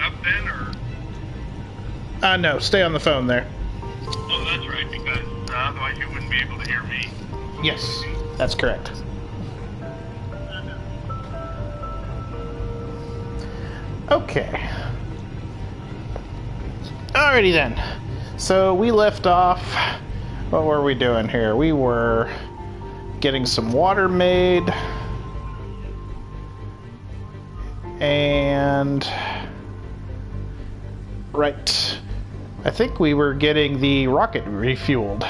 up then, or? No, stay on the phone there. Oh, that's right, because otherwise you wouldn't be able to hear me. Yes, that's correct. Okay. Alrighty then. So we left off. What were we doing here? We were getting some water made. And... right. I think we were getting the rocket refueled.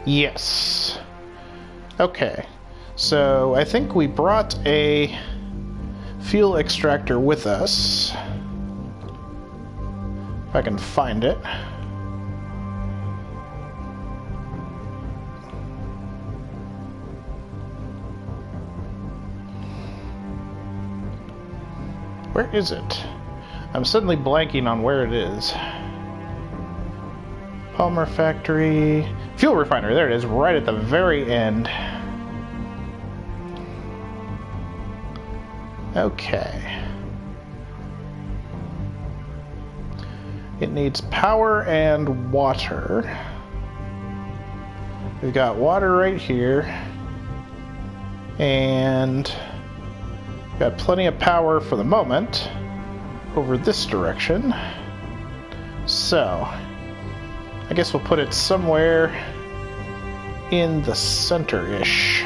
Yes. Okay. So I think we brought a fuel extractor with us. If I can find it. Where is it? I'm suddenly blanking on where it is. Polymer factory. Fuel refinery. There it is, right at the very end. Okay. It needs power and water. We've got water right here. And we've got plenty of power for the moment over this direction. So, I guess we'll put it somewhere in the center-ish.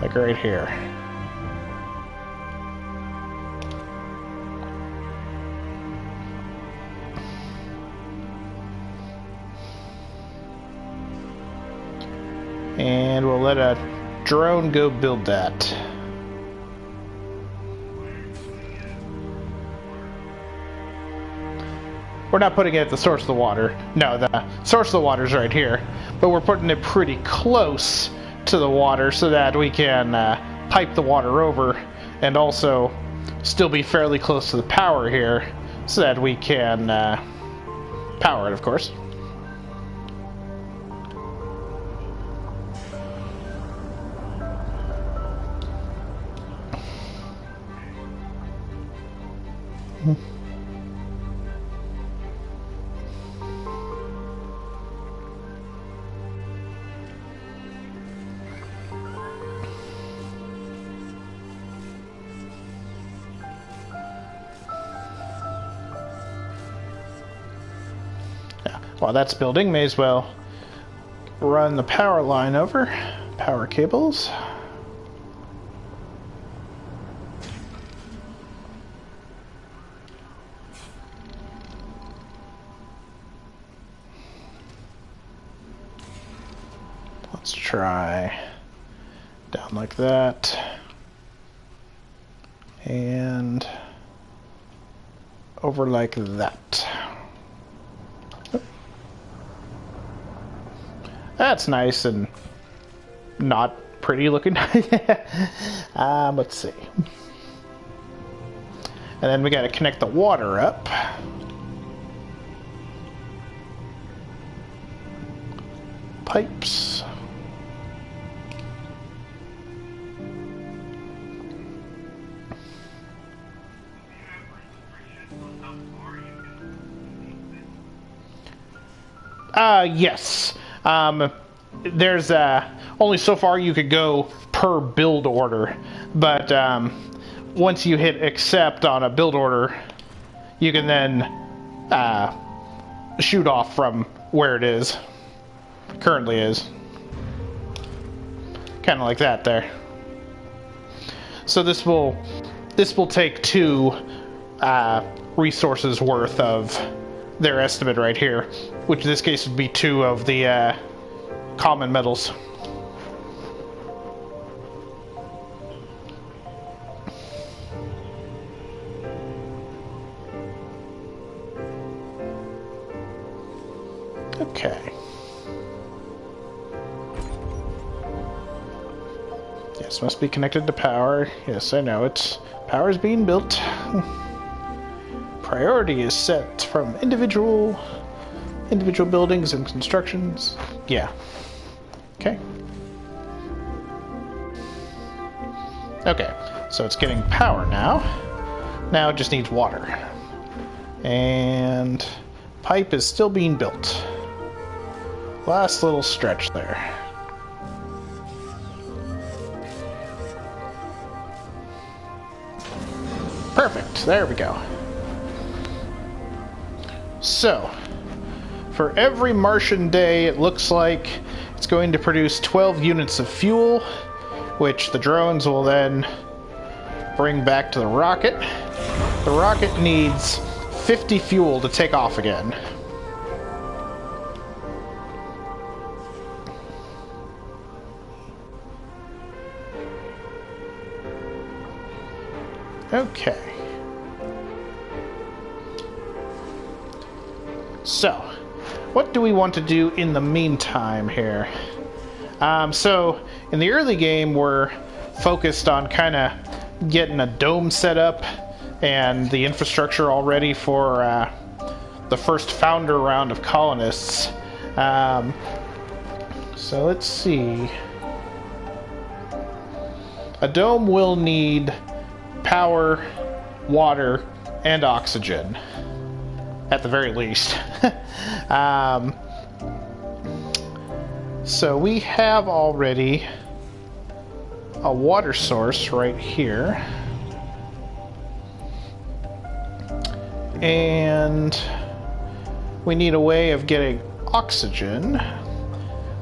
Like right here. And we'll let a drone go build that. We're not putting it at the source of the water. No, the source of the water is right here. But we're putting it pretty close to the water so that we can pipe the water over and also still be fairly close to the power here so that we can power it, of course. While that's building, may as well run the power line over. Power cables. Let's try down like that. And over like that. That's nice and not pretty looking. Let's see. And then we got to connect the water up. Pipes. Yes. There's only so far you could go per build order, but once you hit accept on a build order, you can then shoot off from where it is, currently is. Kind of like that there. So this will take 2 resources worth of their estimate right here, which in this case would be 2 of the common metals. Okay. Yes, must be connected to power. Yes, I know it. Power is being built. Priority is set from individual buildings and constructions. Yeah. Okay. Okay, so it's getting power now. Now it just needs water. And pipe is still being built. Last little stretch there. Perfect, there we go. So, for every Martian day, it looks like it's going to produce 12 units of fuel, which the drones will then bring back to the rocket. The rocket needs 50 fuel to take off again. Okay. So, what do we want to do in the meantime here? So, in the early game, we're focused on kind of getting a dome set up and the infrastructure all ready for the first founder round of colonists. So, let's see. A dome will need power, water, and oxygen, at the very least. So we have already a water source right here. And we need a way of getting oxygen,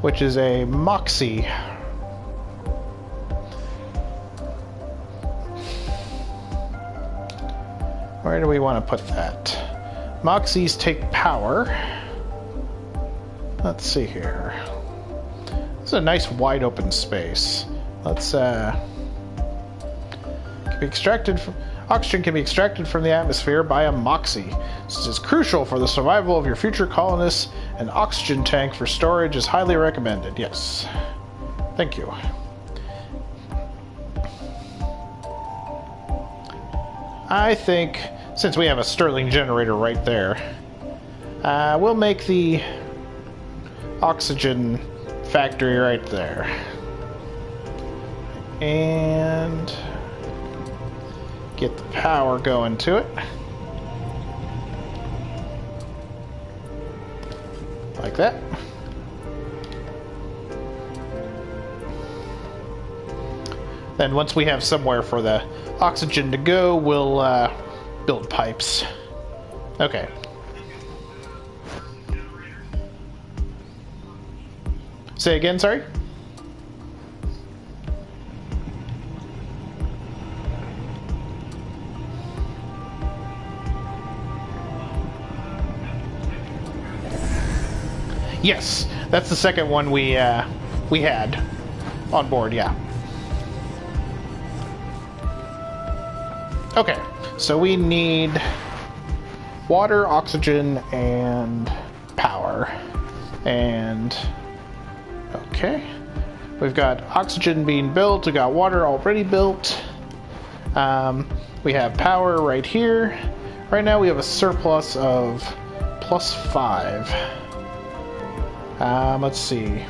which is a Moxie. Where do we want to put that? Moxies take power. Let's see here. This is a nice wide open space. Let's can be extracted from, oxygen can be extracted from the atmosphere by a Moxie. This is crucial for the survival of your future colonists. An oxygen tank for storage is highly recommended. Yes. Thank you. I think, since we have a Stirling generator right there, we'll make the oxygen factory right there. And get the power going to it. Like that. Then once we have somewhere for the oxygen to go, we'll build pipes. Okay. Say again, sorry? Yes, that's the second one we had on board, yeah. Okay, so we need water, oxygen, and power. And okay, we've got oxygen being built, we got water already built. We have power right here. Right now we have a surplus of +5. Let's see.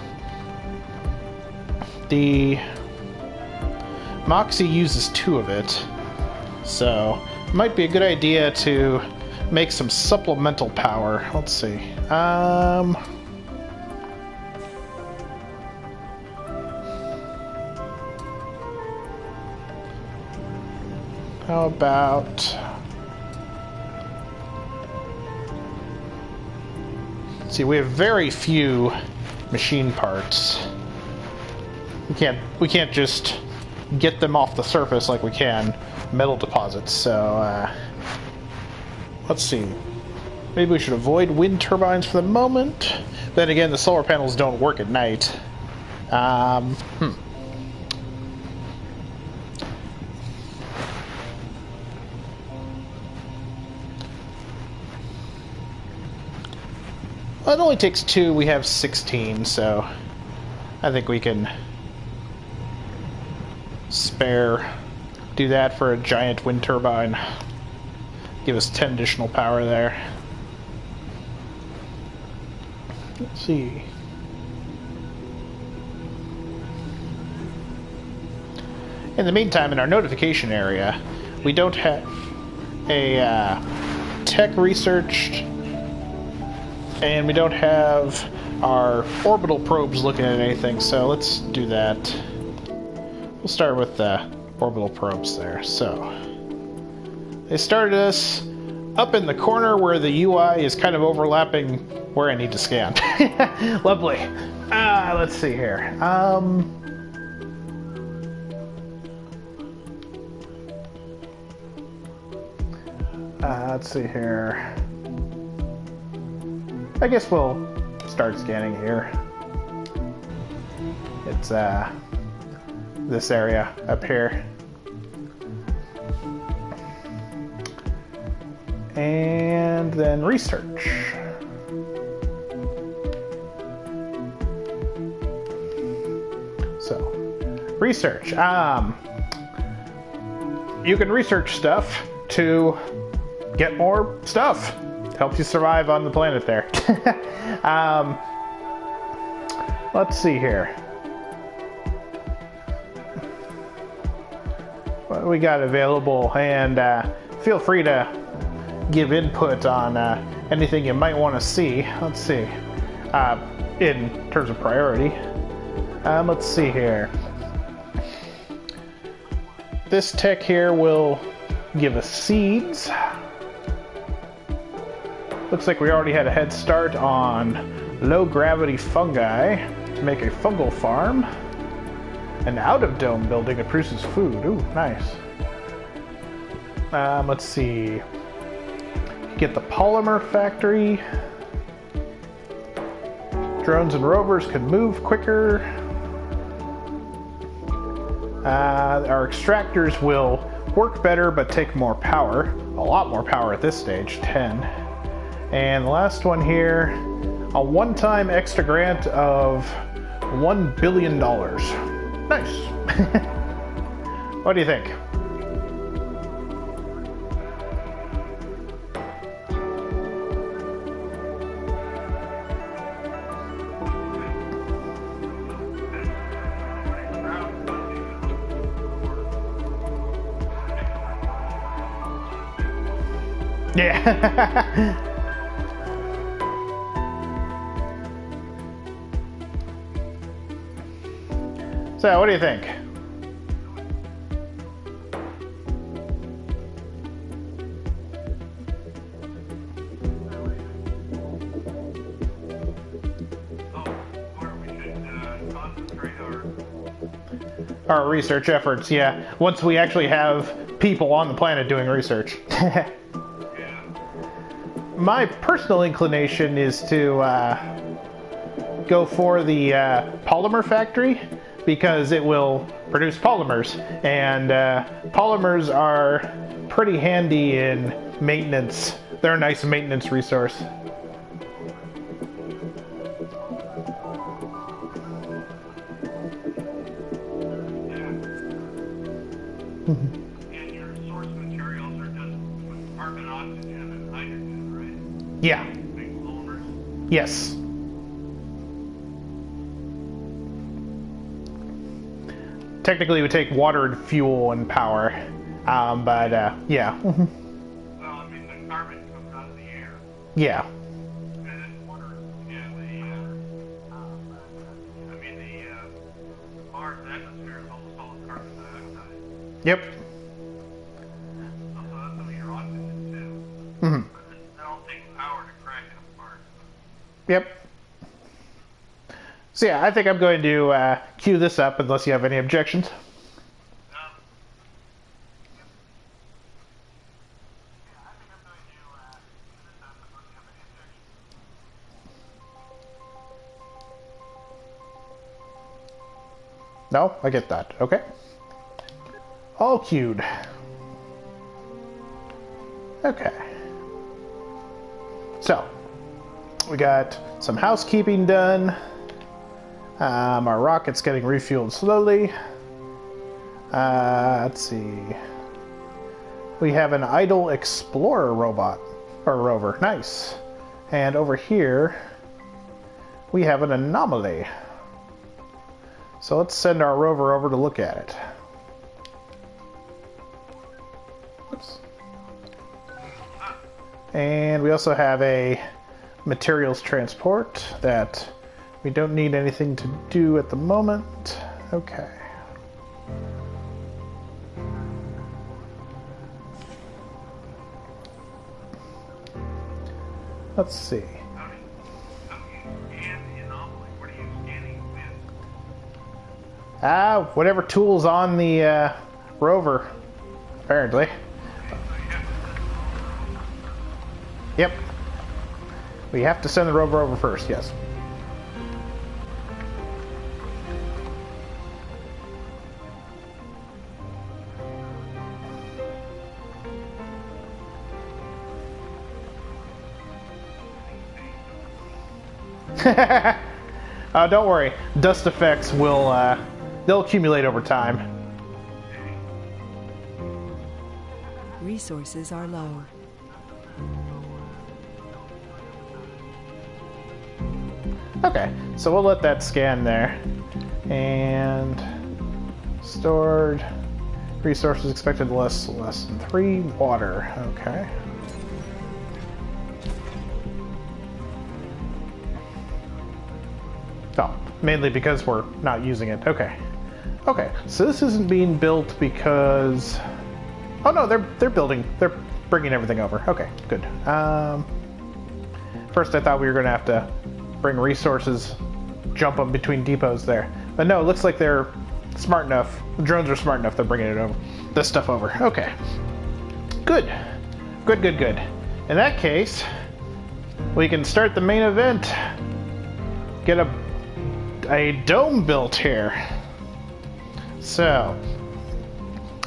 The Moxie uses 2 of it, so it might be a good idea to make some supplemental power. Let's see. How about... See, we have very few machine parts. We can't just get them off the surface like we can metal deposits. So let's see. Maybe we should avoid wind turbines for the moment. Then again, the solar panels don't work at night. Well, it only takes 2. We have 16, so I think we can spare. Do that for a giant wind turbine. Give us 10 additional power there. Let's see. In the meantime, in our notification area, we don't have a tech researched, and we don't have our orbital probes looking at anything, so let's do that. We'll start with the orbital probes there. So, they started us up in the corner where the UI is kind of overlapping where I need to scan. Lovely. Let's see here. Let's see here. I guess we'll start scanning here. It's this area up here. And then research. So, research. You can research stuff to get more stuff. Helps you survive on the planet there. Let's see here. What do we got available? And feel free to give input on anything you might want to see. Let's see. In terms of priority. Let's see here. This tech here will give us seeds. Looks like we already had a head start on low gravity fungi to make a fungal farm. An out of dome building that produces food. Ooh, nice. Let's see. Get the polymer factory. Drones and rovers can move quicker. Our extractors will work better but take more power. A lot more power at this stage, 10. And the last one here, a one-time extra grant of $1 billion. Nice. What do you think? Yeah. So, what do you think? Our research efforts, yeah. Once we actually have people on the planet doing research. My personal inclination is to go for the polymer factory, because it will produce polymers, and polymers are pretty handy in maintenance. They're a nice maintenance resource. And your source materials are just carbon, oxygen, and hydrogen, right? Yeah. Big polymers. Yes. Technically, it would take water and fuel and power, but yeah. Well, I mean, the carbon comes out of the air. Yeah. And then water, yeah, I mean, the Mars atmosphere is almost all carbon dioxide. Yep. So that's some of your oxygen, too. Mm-hmm. That all takes power to crack it apart. Yep. So yeah, I think I'm going to queue this up unless you have any objections. No, I get that. Okay. All queued. Okay. So, we got some housekeeping done. Our rocket's getting refueled slowly. Let's see. We have an idle explorer robot, or rover. Nice. And over here, we have an anomaly. So let's send our rover over to look at it. Oops. And we also have a materials transport that we don't need anything to do at the moment. Okay. Let's see. Whatever tool's on the rover, apparently. Yep. We have to send the rover over first, yes. Don't worry. Dust effects will, they'll accumulate over time. Resources are low. Okay, so we'll let that scan there. And stored resources expected less than 3 water. Okay. Oh, mainly because we're not using it. Okay. Okay, so this isn't being built because... Oh no, they're building, they're bringing everything over. Okay, good. First I thought we were going to have to bring resources, jump them between depots there. But no, it looks like they're smart enough. The drones are smart enough, they're bringing it over. This stuff over. Okay. Good. Good, good, good. In that case, we can start the main event. Get a dome built here. So,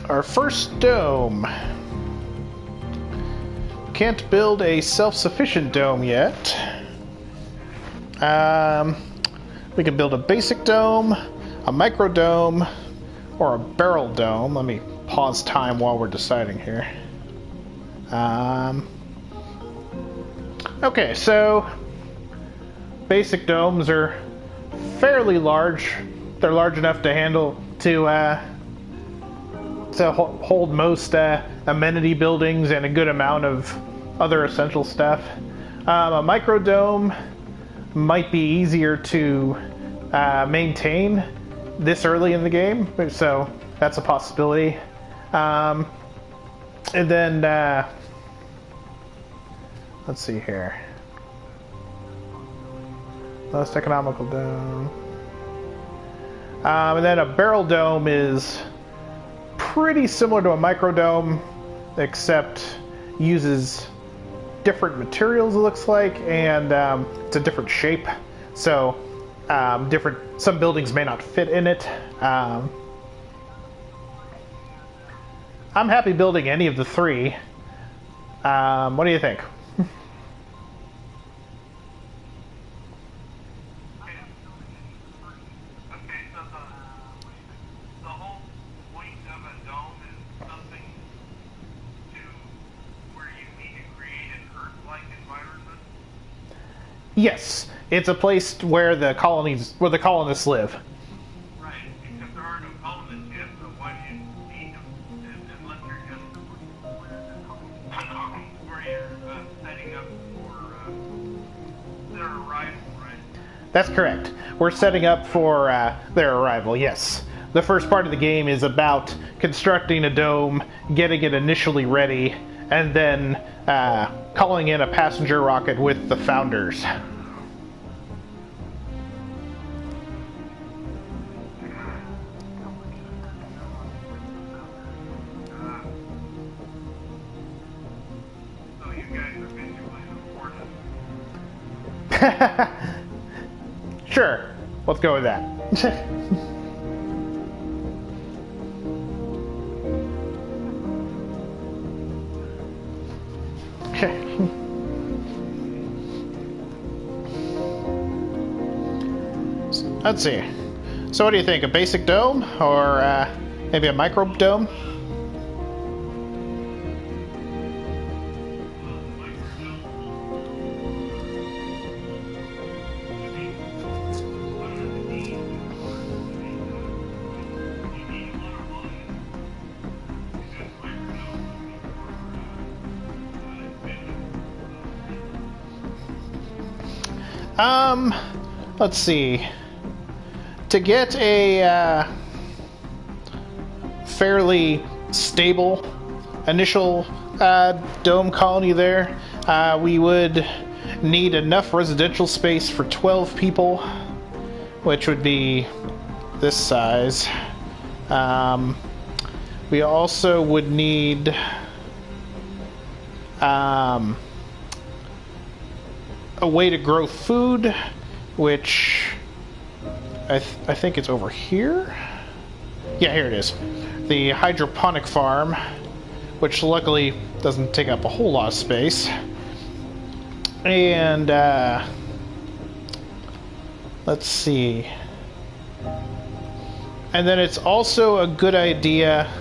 our first dome. Can't build a self-sufficient dome yet. We can build a basic dome, a micro dome, or a barrel dome. Let me pause time while we're deciding here. Okay, so basic domes are fairly large. They're large enough to handle to hold most amenity buildings and a good amount of other essential stuff. A micro dome might be easier to maintain this early in the game, so that's a possibility. And then let's see here. Most economical dome. And then a barrel dome is pretty similar to a micro dome, except uses different materials, it looks like, and it's a different shape. So some buildings may not fit in it. I'm happy building any of the three. What do you think? Yes, it's a place where the colonists live. Right, except there are no colonists yet, so why do you need them unless you're just where you're setting up for their arrival, right? That's correct. We're setting up for their arrival, yes. The first part of the game is about constructing a dome, getting it initially ready, and then calling in a passenger rocket with the founders. So you guys are basically supportive. Sure, let's go with that. Let's see. So what do you think, a basic dome or Maybe a micro dome? Let's see. To get a fairly stable initial dome colony there, we would need enough residential space for 12 people, which would be this size. We also would need a way to grow food, which I think it's over here. Yeah, here it is. The hydroponic farm, which luckily doesn't take up a whole lot of space. And let's see. And then it's also a good idea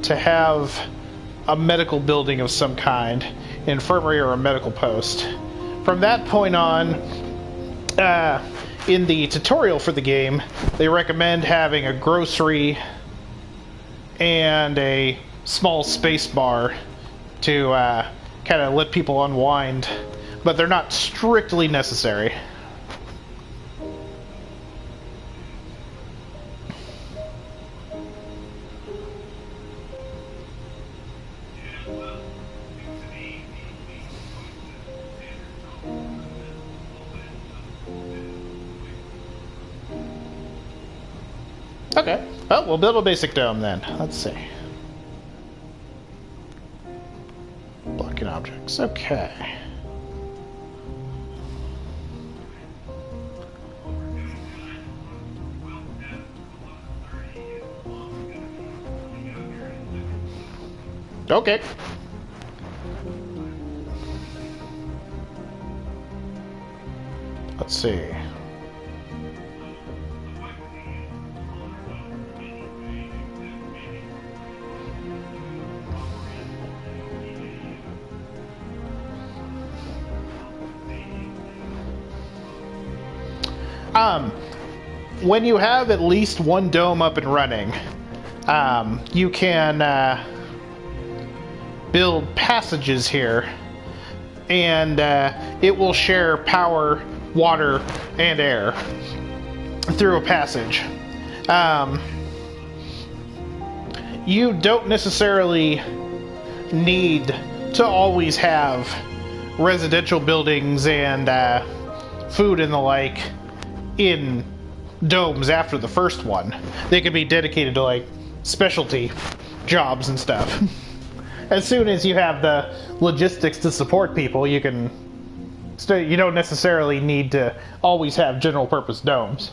to have a medical building of some kind, an infirmary or a medical post. From that point on, in the tutorial for the game, they recommend having a grocery and a small space bar to kind of let people unwind, but they're not strictly necessary. Okay. Well, we'll build a basic dome then. Let's see. Blocking objects. Okay. Okay. Let's see. When you have at least one dome up and running, you can build passages here, and it will share power, water, and air through a passage. You don't necessarily need to always have residential buildings and food and the like in domes after the first one. They could be dedicated to like specialty jobs and stuff. As soon as you have the logistics to support people, you can you don't necessarily need to always have general purpose domes.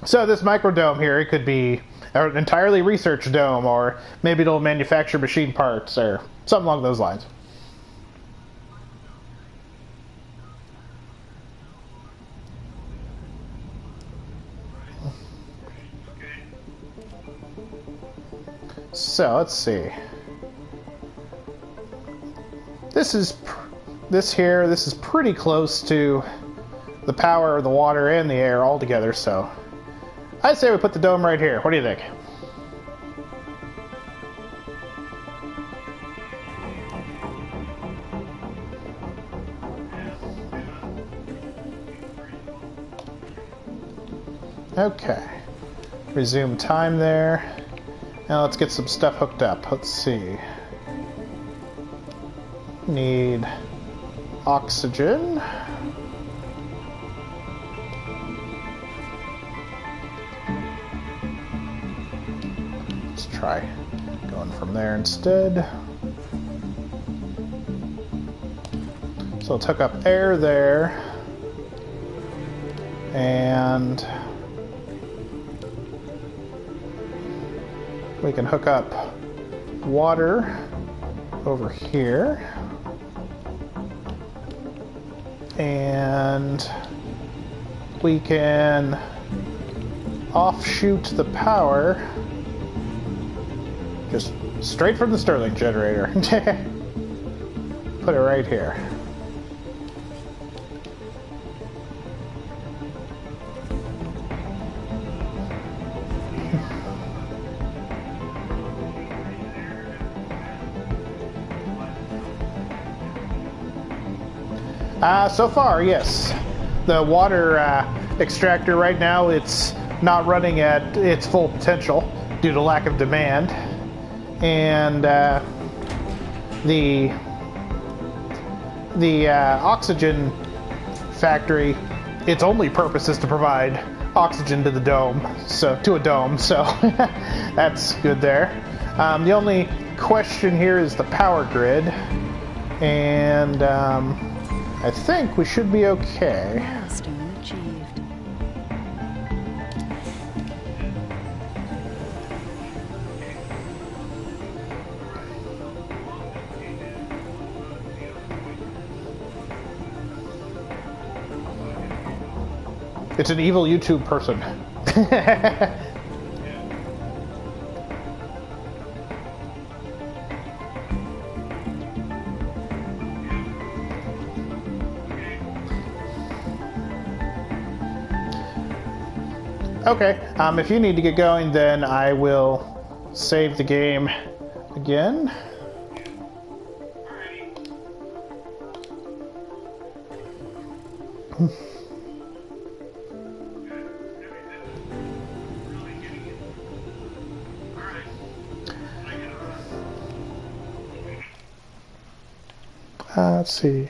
So this microdome here, it could be an entirely research dome, or maybe it'll manufacture machine parts or something along those lines. So let's see. This is pretty close to the power, the water, and the air all together. So I'd say we put the dome right here. What do you think? Okay. Resume time there. Now let's get some stuff hooked up. Let's see. Need oxygen. Let's try going from there instead. So let's hook up air there. And we can hook up water over here. And we can offshoot the power just straight from the Stirling generator. Put it right here. So far, yes. The water extractor right now, it's not running at its full potential due to lack of demand. And the oxygen factory, its only purpose is to provide oxygen to the dome, so that's good there. The only question here is the power grid, and I think we should be okay. Milestone achieved. It's an evil YouTube person. Okay, if you need to get going, then I will save the game again. Let's see.